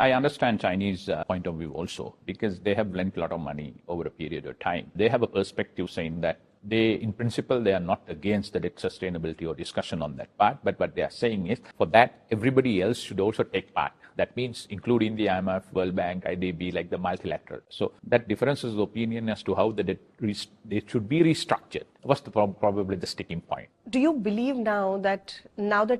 I understand Chinese point of view also, because they have lent a lot of money over a period of time. They have a perspective saying that in principle, they are not against the debt sustainability or discussion on that part. But what they are saying is, for that, everybody else should also take part. That means including the IMF, World Bank, IDB, like the multilateral. So that differences of opinion as to how the debt they should be restructured was probably the sticking point. Do you believe now that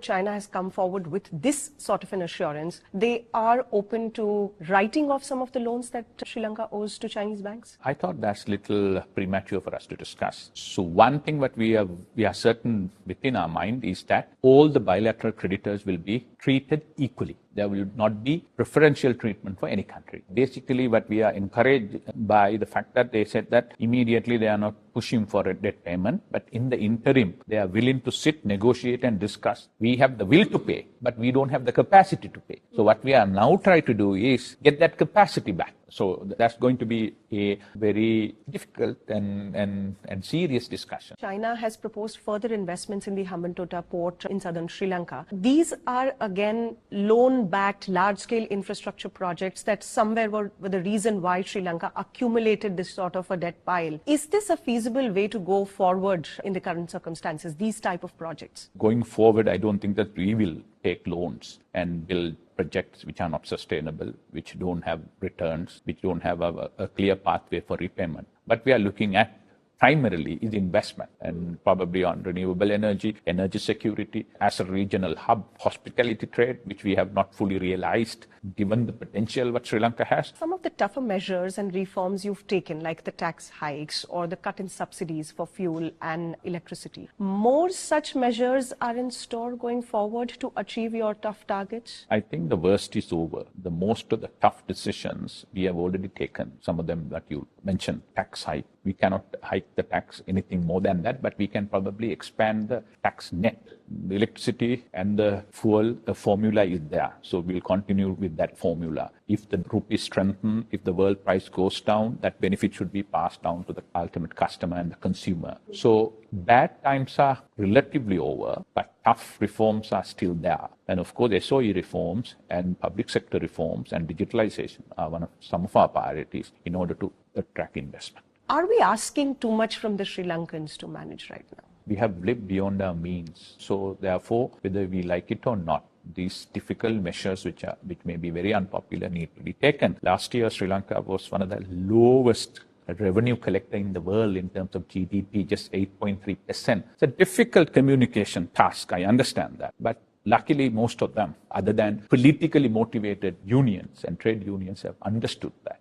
China has come forward with this sort of an assurance, they are open to writing off some of the loans that Sri Lanka owes to Chinese banks? I thought that's a little premature for us to discuss. So one thing that we are certain within our mind is that all the bilateral creditors will be treated equally. There will not be preferential treatment for any country. Basically, what we are encouraged by the fact that they said that immediately they are not pushing for a debt payment, but in the interim, they are willing to sit, negotiate and discuss. We have the will to pay, but we don't have the capacity to pay. So what we are now trying to do is get that capacity back. So that's going to be a very difficult and serious discussion. China has proposed further investments in the Hambantota port in southern Sri Lanka. These are again loan-backed large-scale infrastructure projects that somewhere were the reason why Sri Lanka accumulated this sort of a debt pile. Is this a feasible way to go forward in the current circumstances, these type of projects? Going forward, I don't think that we will take loans and build projects which are not sustainable, which don't have returns, which don't have a clear pathway for repayment. But we are looking at primarily is investment, and probably on renewable energy, energy security, as a regional hub, hospitality trade, which we have not fully realized given the potential what Sri Lanka has. Some of the tougher measures and reforms you've taken, like the tax hikes or the cut in subsidies for fuel and electricity, more such measures are in store going forward to achieve your tough targets? I think the worst is over. The most of the tough decisions we have already taken, some of them that you mentioned, tax hike. We cannot hike the tax anything more than that, but we can probably expand the tax net. The electricity and the fuel, the formula is there. So we'll continue with that formula. If the rupee strengthens, if the world price goes down, that benefit should be passed down to the ultimate customer and the consumer. So bad times are relatively over, but tough reforms are still there. And of course, SOE reforms and public sector reforms and digitalization are some of our priorities in order to attract investment. Are we asking too much from the Sri Lankans to manage right now? We have lived beyond our means. So therefore, whether we like it or not, these difficult measures which may be very unpopular need to be taken. Last year, Sri Lanka was one of the lowest revenue collector in the world in terms of GDP, just 8.3%. It's a difficult communication task, I understand that. But luckily, most of them, other than politically motivated unions and trade unions, have understood that.